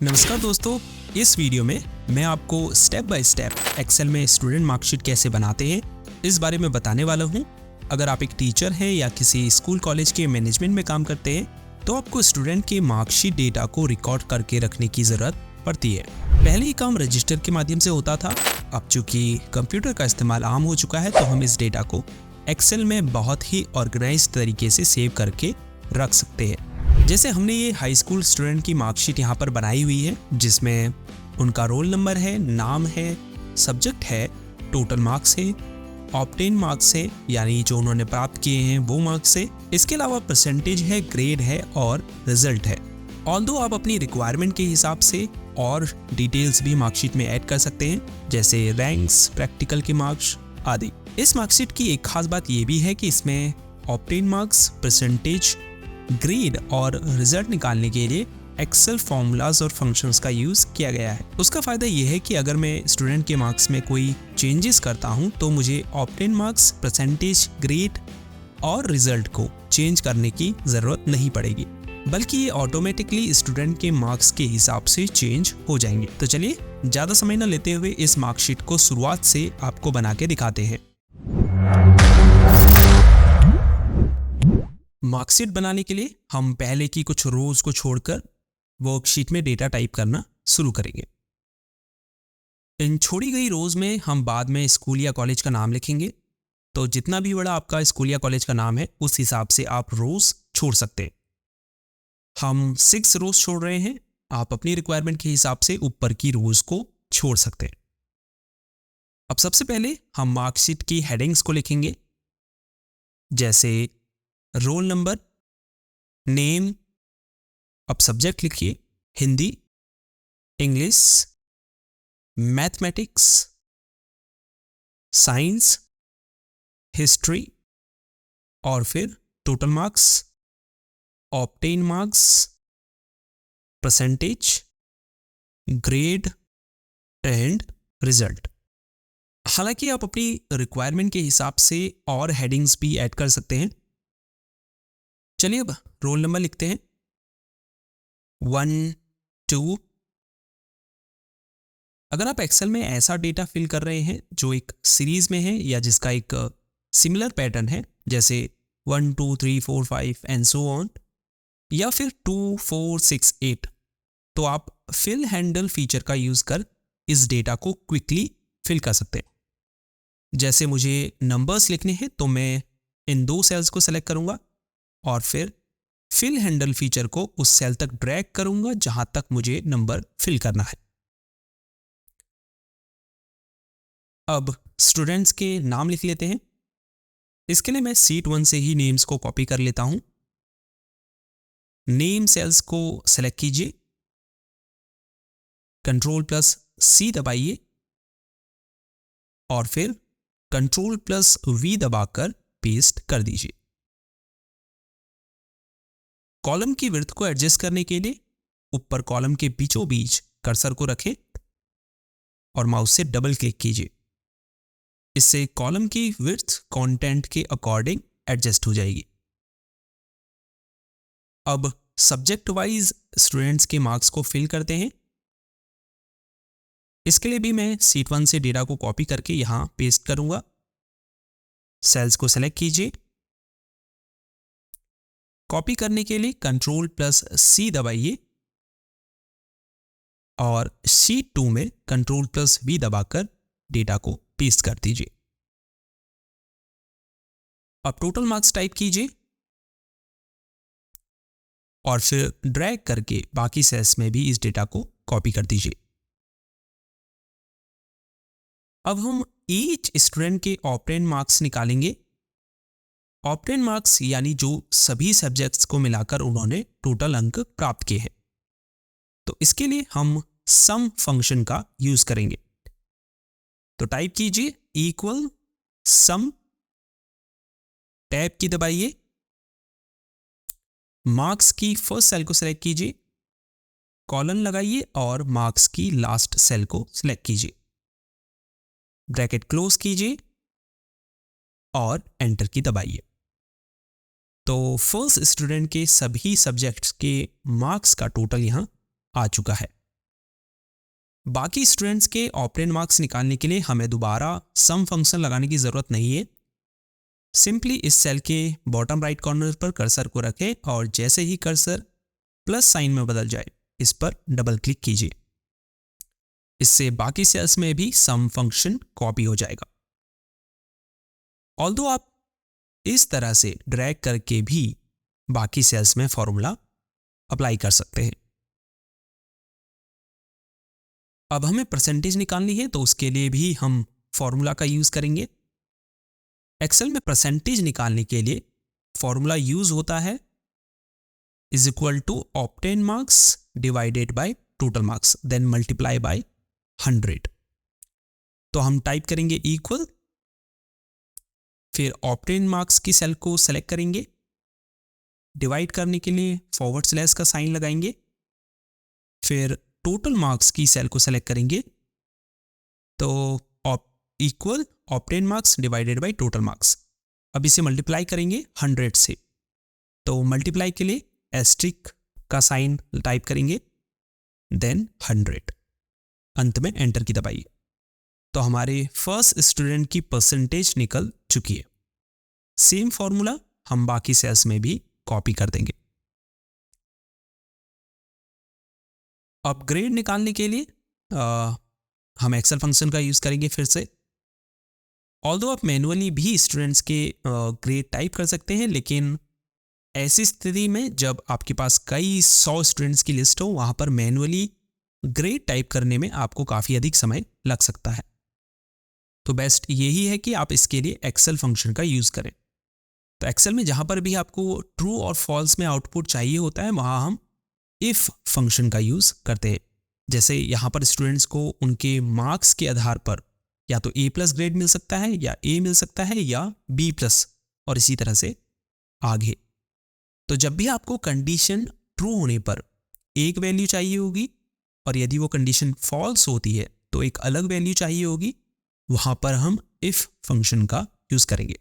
नमस्कार दोस्तों, इस वीडियो में मैं आपको स्टेप बाय स्टेप एक्सेल में स्टूडेंट मार्कशीट कैसे बनाते हैं इस बारे में बताने वाला हूं। अगर आप एक टीचर हैं या किसी स्कूल कॉलेज के मैनेजमेंट में काम करते हैं तो आपको स्टूडेंट के मार्कशीट डेटा को रिकॉर्ड करके रखने की ज़रूरत पड़ती है। पहले ये काम रजिस्टर के माध्यम से होता था। अब चूँकि कंप्यूटर का इस्तेमाल आम हो चुका है तो हम इस डेटा को एक्सेल में बहुत ही ऑर्गेनाइज तरीके से सेव करके रख सकते हैं। जैसे हमने ये हाई स्कूल स्टूडेंट की मार्कशीट यहाँ पर बनाई हुई है जिसमें उनका रोल नंबर है, नाम है, सब्जेक्ट है, टोटल मार्क्स है, ऑब्टेन मार्क्स है यानी जो उन्होंने प्राप्त किए हैं वो मार्क्स है। इसके अलावा परसेंटेज है, ग्रेड है और रिजल्ट है। ऑल्दो आप अपनी रिक्वायरमेंट के हिसाब से और डिटेल्स भी मार्कशीट में ऐड कर सकते हैं जैसे रैंक्स, प्रैक्टिकल के मार्क्स आदि। इस मार्कशीट की एक खास बात ये भी है कि इसमें ऑब्टेन मार्क्स, परसेंटेज, ग्रेड और रिजल्ट निकालने के लिए एक्सेल फॉर्मूलाज और फंक्शंस का यूज़ किया गया है। उसका फ़ायदा यह है कि अगर मैं स्टूडेंट के मार्क्स में कोई चेंजेस करता हूं तो मुझे ऑब्टेन मार्क्स, परसेंटेज, ग्रेड और रिजल्ट को चेंज करने की ज़रूरत नहीं पड़ेगी, बल्कि ये ऑटोमेटिकली स्टूडेंट के मार्क्स के हिसाब से चेंज हो जाएंगे। तो चलिए ज़्यादा समय न लेते हुए इस मार्कशीट को शुरुआत से आपको बना के दिखाते हैं। मार्कशीट बनाने के लिए हम पहले की कुछ रोज को छोड़कर वर्कशीट में डेटा टाइप करना शुरू करेंगे। इन छोड़ी गई रोज में हम बाद में स्कूल या कॉलेज का नाम लिखेंगे, तो जितना भी बड़ा आपका स्कूल या कॉलेज का नाम है उस हिसाब से आप रोज छोड़ सकते हैं। हम 6 रोज छोड़ रहे हैं, आप अपनी रिक्वायरमेंट के हिसाब से ऊपर की रोज को छोड़ सकते हैं। अब सबसे पहले हम मार्कशीट की हेडिंग्स को लिखेंगे जैसे रोल नंबर, नेम। अब सब्जेक्ट लिखिए Hindi, English, mathematics, science, history और फिर total marks, obtain marks, percentage, grade and result. हालांकि आप अपनी रिक्वायरमेंट के हिसाब से और हेडिंग्स भी ऐड कर सकते हैं। चलिए अब रोल नंबर लिखते हैं 1, 2। अगर आप एक्सेल में ऐसा डेटा फिल कर रहे हैं जो एक सीरीज में है या जिसका एक सिमिलर पैटर्न है जैसे 1, 2, 3, 4, 5 एंड सो ऑन, या फिर 2, 4, 6, 8, तो आप फिल हैंडल फीचर का यूज कर इस डेटा को क्विकली फिल कर सकते हैं। जैसे मुझे नंबर्स लिखने हैं तो मैं इन 2 सेल्स को सेलेक्ट करूंगा और फिर फिल हैंडल फीचर को उस सेल तक ड्रैग करूंगा जहां तक मुझे नंबर फिल करना है। अब स्टूडेंट्स के नाम लिख लेते हैं। इसके लिए मैं सीट 1 से ही नेम्स को कॉपी कर लेता हूं। नेम सेल्स को सेलेक्ट कीजिए, Ctrl+C दबाइए और फिर Ctrl+V दबाकर पेस्ट कर दीजिए। कॉलम की विड्थ को एडजस्ट करने के लिए ऊपर कॉलम के बीचों बीच कर्सर को रखें और माउस से डबल क्लिक कीजिए। इससे कॉलम की विड्थ कंटेंट के अकॉर्डिंग एडजस्ट हो जाएगी। अब सब्जेक्ट वाइज स्टूडेंट्स के मार्क्स को फिल करते हैं। इसके लिए भी मैं सीट 1 से डेटा को कॉपी करके यहां पेस्ट करूंगा। सेल्स को सेलेक्ट कीजिए। कॉपी करने के लिए Ctrl+C दबाइए और शीट 2 में Ctrl+V दबाकर डेटा को पेस्ट कर दीजिए। अब टोटल मार्क्स टाइप कीजिए और फिर ड्रैग करके बाकी सेल्स में भी इस डेटा को कॉपी कर दीजिए। अब हम ईच स्टूडेंट के ऑब्टेन मार्क्स निकालेंगे। ऑब्टेन मार्क्स यानी जो सभी सब्जेक्ट्स को मिलाकर उन्होंने टोटल अंक प्राप्त किए हैं। तो इसके लिए हम सम फंक्शन का यूज करेंगे। तो टाइप कीजिए इक्वल सम, टैब की दबाइए, मार्क्स की फर्स्ट सेल को सिलेक्ट कीजिए, कॉलन लगाइए और मार्क्स की लास्ट सेल को सिलेक्ट कीजिए, ब्रैकेट क्लोज कीजिए और एंटर की दबाइए। तो फर्स्ट स्टूडेंट के सभी सब्जेक्ट्स के मार्क्स का टोटल यहां आ चुका है। बाकी स्टूडेंट्स के ऑपरेंड मार्क्स निकालने के लिए हमें दोबारा सम फंक्शन लगाने की ज़रूरत नहीं है। सिंपली इस सेल के बॉटम राइट कॉर्नर पर कर्सर को रखें और जैसे ही कर्सर प्लस साइन में बदल जाए इस पर डबल क्लिक कीजिए। इससे बाकी सेल्स में भी सम फंक्शन कॉपी हो जाएगा। ऑल्दो आप इस तरह से ड्रैग करके भी बाकी सेल्स में फॉर्मूला अप्लाई कर सकते हैं। अब हमें परसेंटेज निकालनी है तो उसके लिए भी हम फॉर्मूला का यूज करेंगे। एक्सेल में परसेंटेज निकालने के लिए फॉर्मूला यूज होता है is equal to obtain marks divided by total marks then multiply by 100। तो हम टाइप करेंगे इक्वल, फिर ऑब्टेन मार्क्स की सेल को सेलेक्ट करेंगे, डिवाइड करने के लिए फॉरवर्ड स्लैश का साइन लगाएंगे, फिर टोटल मार्क्स की सेल को सेलेक्ट करेंगे तो equal obtain marks divided by total marks. अब इसे मल्टीप्लाई करेंगे 100 से, तो मल्टीप्लाई के लिए एस्ट्रिक का साइन टाइप करेंगे देन 100, अंत में एंटर की दबाइए। तो हमारे फर्स्ट स्टूडेंट की परसेंटेज निकल चुकी है। सेम फॉर्मूला हम बाकी सेल्स में भी कॉपी कर देंगे। अब ग्रेड निकालने के लिए हम एक्सेल फंक्शन का यूज करेंगे फिर से। ऑल्दो आप मैनुअली भी स्टूडेंट्स के ग्रेड टाइप कर सकते हैं, लेकिन ऐसी स्थिति में जब आपके पास कई 100 स्टूडेंट्स की लिस्ट हो वहां पर मैनुअली ग्रेड टाइप करने में आपको काफ़ी अधिक समय लग सकता है। तो बेस्ट यही है कि आप इसके लिए एक्सेल फंक्शन का यूज़ करें। तो एक्सेल में जहाँ पर भी आपको ट्रू और फॉल्स में आउटपुट चाहिए होता है वहाँ हम इफ़ फंक्शन का यूज़ करते हैं। जैसे यहाँ पर स्टूडेंट्स को उनके मार्क्स के आधार पर या तो A+ ग्रेड मिल सकता है या A मिल सकता है या B+ और इसी तरह से आगे। तो जब भी आपको कंडीशन ट्रू होने पर एक वैल्यू चाहिए होगी और यदि वो कंडीशन फॉल्स होती है तो एक अलग वैल्यू चाहिए होगी, वहां पर हम इफ फंक्शन का यूज करेंगे।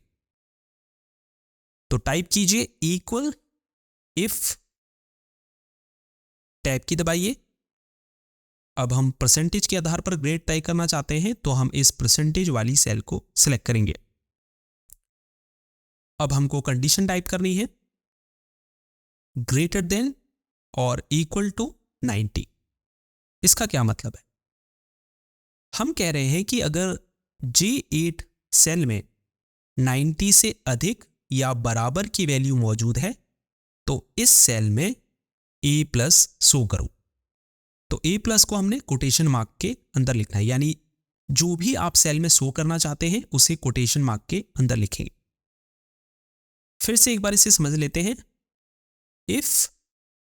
तो टाइप कीजिए इक्वल इफ, टैब की दबाइए। अब हम परसेंटेज के आधार पर ग्रेड तय करना चाहते हैं तो हम इस परसेंटेज वाली सेल को सिलेक्ट करेंगे। अब हमको कंडीशन टाइप करनी है ग्रेटर देन और इक्वल टू 90। इसका क्या मतलब है? हम कह रहे हैं कि अगर J8 सेल में 90 से अधिक या बराबर की वैल्यू मौजूद है तो इस सेल में A+ शो करो। तो A+ को हमने कोटेशन मार्क के अंदर लिखना है, यानी जो भी आप सेल में शो करना चाहते हैं उसे कोटेशन मार्क के अंदर लिखेंगे। फिर से एक बार इसे समझ लेते हैं। इफ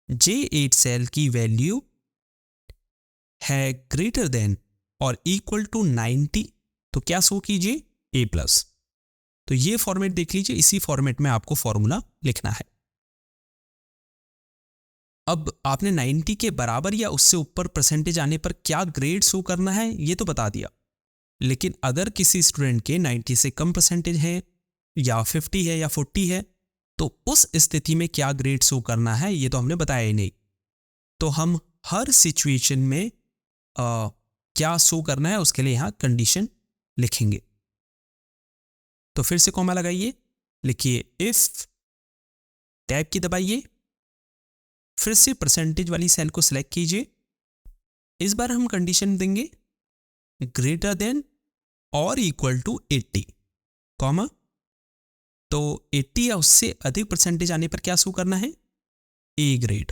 J8 सेल की वैल्यू है ग्रेटर देन और इक्वल टू 90 तो क्या शो कीजिए A+। तो ये फॉर्मेट देख लीजिए, इसी फॉर्मेट में आपको फॉर्मूला लिखना है। अब आपने 90 के बराबर या उससे ऊपर परसेंटेज आने पर क्या ग्रेड शो करना है ये तो बता दिया, लेकिन अगर किसी स्टूडेंट के 90 से कम परसेंटेज है या 50 है या 40 है तो उस स्थिति में क्या ग्रेड शो करना है ये तो हमने बताया ही नहीं। तो हम हर सिचुएशन में क्या शो करना है उसके लिए यहां कंडीशन लिखेंगे। तो फिर से कॉमा लगाइए, लिखिए इफ, टैब की दबाइए, फिर से परसेंटेज वाली सेल को सिलेक्ट कीजिए। इस बार हम कंडीशन देंगे ग्रेटर देन और इक्वल टू 80, कॉमा। तो 80 या उससे अधिक परसेंटेज आने पर क्या शो करना है A ग्रेड।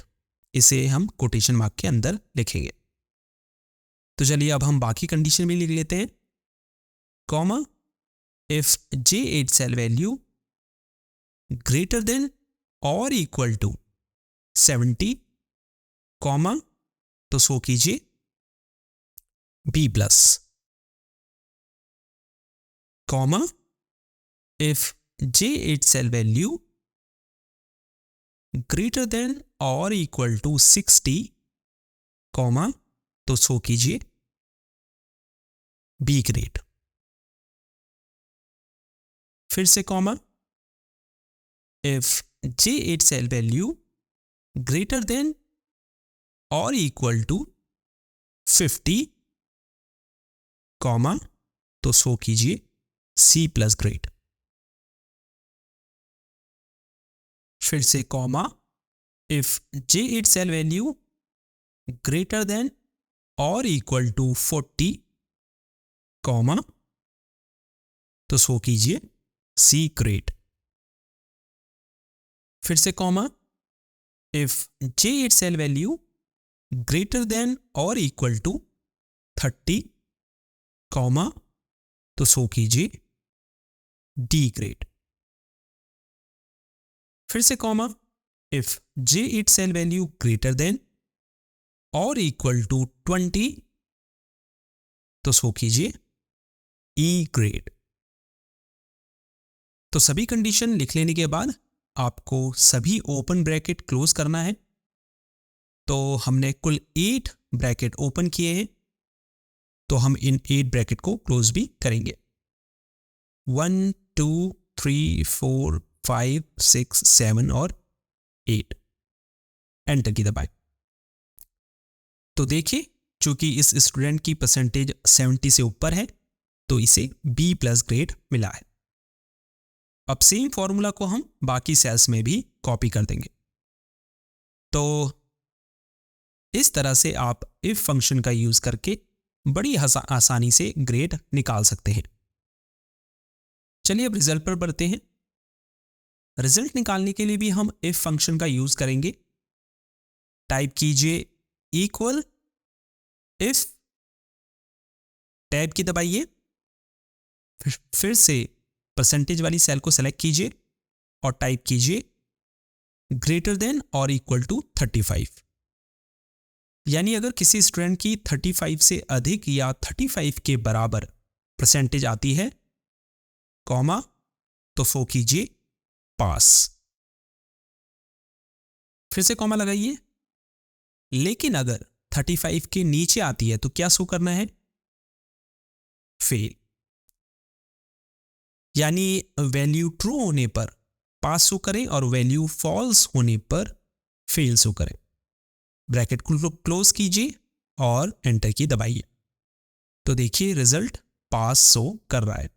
इसे हम कोटेशन मार्क के अंदर लिखेंगे। तो चलिए अब हम बाकी कंडीशन भी लिख लेते हैं, comma if J8 cell value greater than और इक्वल टू 70, कॉमा तो शो कीजिए B+, comma if J8 cell value greater than और इक्वल टू 60, कॉमा तो शो कीजिए B ग्रेड। फिर से comma if J8 cell value greater than और equal to 50, comma तो शो कीजिए सी प्लस ग्रेड। फिर से comma, if J eight cell value greater than और इक्वल टू 40, कॉमा तो शो कीजिए सी ग्रेड। फिर से comma, if J eight cell value greater than और इक्वल टू 30, कॉमा तो शो कीजिए डी ग्रेड। फिर से comma, if J eight cell value greater than और इक्वल टू 20, तो शो कीजिए ई ग्रेड। तो सभी कंडीशन लिख लेने के बाद आपको सभी ओपन ब्रैकेट क्लोज करना है। तो हमने कुल 8 ब्रैकेट ओपन किए हैं, तो हम इन 8 ब्रैकेट को क्लोज भी करेंगे। 1 2 3 4 5 6 7 और 8। एंटर की दबाएं। तो देखिए, चूंकि इस स्टूडेंट की परसेंटेज 70 से ऊपर है तो इसे बी प्लस ग्रेड मिला है। अब सेम फॉर्मूला को हम बाकी सेल्स में भी कॉपी कर देंगे। तो इस तरह से आप इफ फंक्शन का यूज करके बड़ी आसानी से ग्रेड निकाल सकते हैं। चलिए अब रिजल्ट पर बढ़ते हैं। रिजल्ट निकालने के लिए भी हम इफ फंक्शन का यूज करेंगे। टाइप कीजिए इक्वल इफ, टैब की दबाइए, फिर से परसेंटेज वाली सेल को सेलेक्ट कीजिए और टाइप कीजिए ग्रेटर देन और इक्वल टू 35। यानी अगर किसी स्टूडेंट की 35 से अधिक या 35 के बराबर परसेंटेज आती है, कॉमा तो शो कीजिए पास। फिर से कॉमा लगाइए। लेकिन अगर 35 के नीचे आती है तो क्या शो करना है? फेल। यानी वैल्यू ट्रू होने पर पास शो करें और वैल्यू फॉल्स होने पर फेल शो करें। ब्रैकेट को क्लोज कीजिए और एंटर की दबाइए। तो देखिए रिजल्ट पास शो कर रहा है।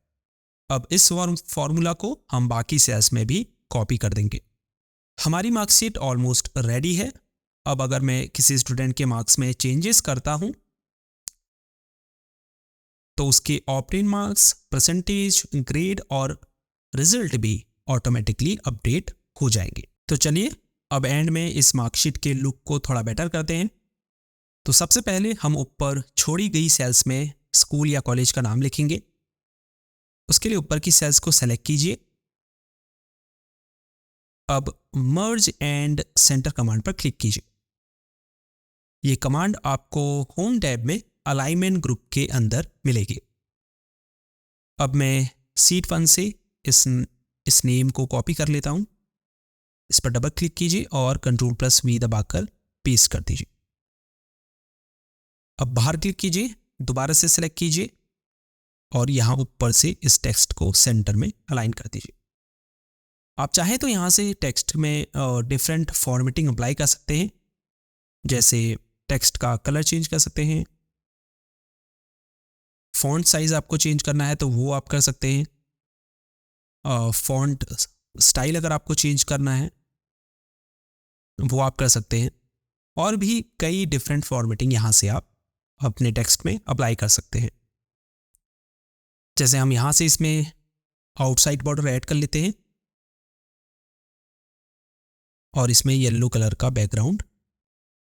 अब इस फॉर्मूला को हम बाकी सेल्स में भी कॉपी कर देंगे। हमारी मार्कशीट ऑलमोस्ट रेडी है। अब अगर मैं किसी स्टूडेंट के मार्क्स में चेंजेस करता हूं तो उसके ऑब्टेन मार्क्स, परसेंटेज, ग्रेड और रिजल्ट भी ऑटोमेटिकली अपडेट हो जाएंगे। तो चलिए अब एंड में इस मार्कशीट के लुक को थोड़ा बेटर करते हैं। तो सबसे पहले हम ऊपर छोड़ी गई सेल्स में स्कूल या कॉलेज का नाम लिखेंगे। उसके लिए ऊपर की सेल्स को सेलेक्ट कीजिए। अब मर्ज एंड सेंटर कमांड पर क्लिक कीजिए। ये कमांड आपको होम टैब में अलाइनमेंट ग्रुप के अंदर मिलेगी। अब मैं सीट 1 से इस नेम को कॉपी कर लेता हूं। इस पर डबल क्लिक कीजिए और Ctrl+V दबाकर पेस्ट कर दीजिए। अब बाहर क्लिक कीजिए, दोबारा से सेलेक्ट कीजिए और यहां ऊपर से इस टेक्स्ट को सेंटर में अलाइन कर दीजिए। आप चाहें तो यहां से टेक्स्ट में डिफरेंट फॉर्मेटिंग अप्लाई कर सकते हैं, जैसे टेक्स्ट का कलर चेंज कर सकते हैं, फॉन्ट साइज आपको चेंज करना है तो वो आप कर सकते हैं, फॉन्ट स्टाइल अगर आपको चेंज करना है वो आप कर सकते हैं, और भी कई डिफरेंट फॉर्मेटिंग यहां से आप अपने टेक्स्ट में अप्लाई कर सकते हैं। जैसे हम यहां से इसमें आउटसाइड बॉर्डर ऐड कर लेते हैं और इसमें येलो कलर का बैकग्राउंड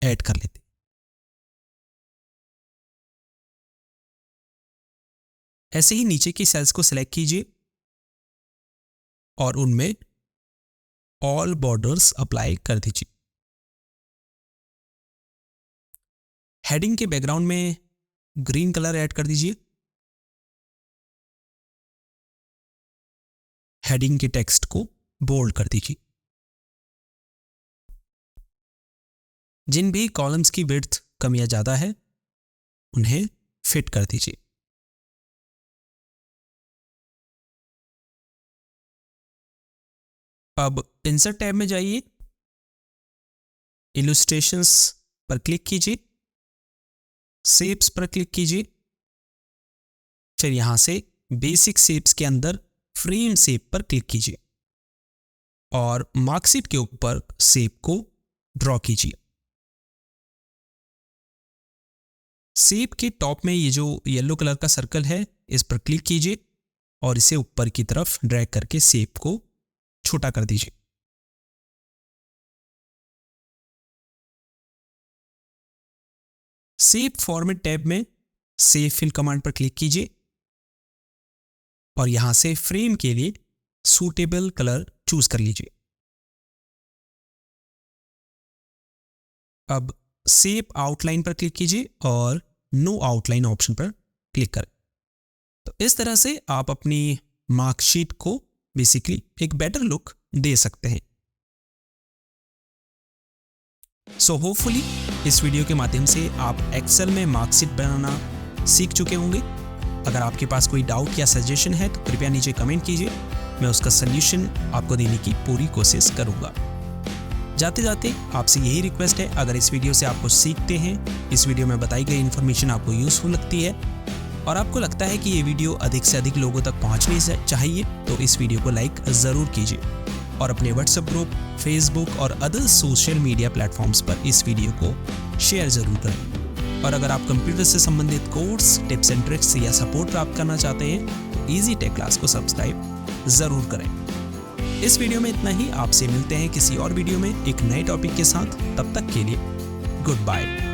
ऐड कर लेते हैं। ऐसे ही नीचे की सेल्स को सिलेक्ट कीजिए और उनमें ऑल बॉर्डर्स अप्लाई कर दीजिए। हेडिंग के बैकग्राउंड में ग्रीन कलर ऐड कर दीजिए। हेडिंग के टेक्स्ट को बोल्ड कर दीजिए। जिन भी कॉलम्स की विड्थ कम या ज्यादा है उन्हें फिट कर दीजिए। अब इंसर्ट टैब में जाइए, इलस्ट्रेशंस पर क्लिक कीजिए, शेप्स पर क्लिक कीजिए फिर यहाँ से बेसिक शेप्स के अंदर फ्रेम शेप पर क्लिक कीजिए और मार्कशीट के ऊपर शेप को ड्रॉ कीजिए। शेप के टॉप में ये जो येलो कलर का सर्कल है इस पर क्लिक कीजिए और इसे ऊपर की तरफ ड्रैग करके शेप को छोटा कर दीजिए। शेप फॉर्मेट टैब में सेव फिल कमांड पर क्लिक कीजिए और यहां से फ्रेम के लिए सूटेबल कलर चूज कर लीजिए। अब शेप आउटलाइन पर क्लिक कीजिए और नो आउटलाइन ऑप्शन पर क्लिक करें। तो इस तरह से आप अपनी मार्कशीट को बेसिकली एक बेटर लुक दे सकते हैं। सो होपफुली इस वीडियो के माध्यम से आप एक्सेल में मार्कशीट बनाना सीख चुके होंगे। अगर आपके पास कोई डाउट या सजेशन है तो कृपया नीचे कमेंट कीजिए, मैं उसका सल्यूशन आपको देने की पूरी कोशिश करूंगा। जाते जाते आपसे यही रिक्वेस्ट है, अगर इस वीडियो से आपको सीखते हैं, इस वीडियो में बताई गई इन्फॉर्मेशन आपको यूजफुल लगती है और आपको लगता है कि ये वीडियो अधिक से अधिक लोगों तक पहुंचनी चाहिए, तो इस वीडियो को लाइक ज़रूर कीजिए और अपने व्हाट्सएप ग्रुप, फेसबुक और अदर सोशल मीडिया प्लेटफॉर्म्स पर इस वीडियो को शेयर ज़रूर करें। और अगर आप कंप्यूटर से संबंधित कोर्स, टिप्स एंड ट्रिक्स या सपोर्ट प्राप्त करना चाहते हैं तो इजी टेक क्लास को सब्सक्राइब ज़रूर करें। इस वीडियो में इतना ही। आपसे मिलते हैं किसी और वीडियो में एक नए टॉपिक के साथ। तब तक के लिए गुड बाय।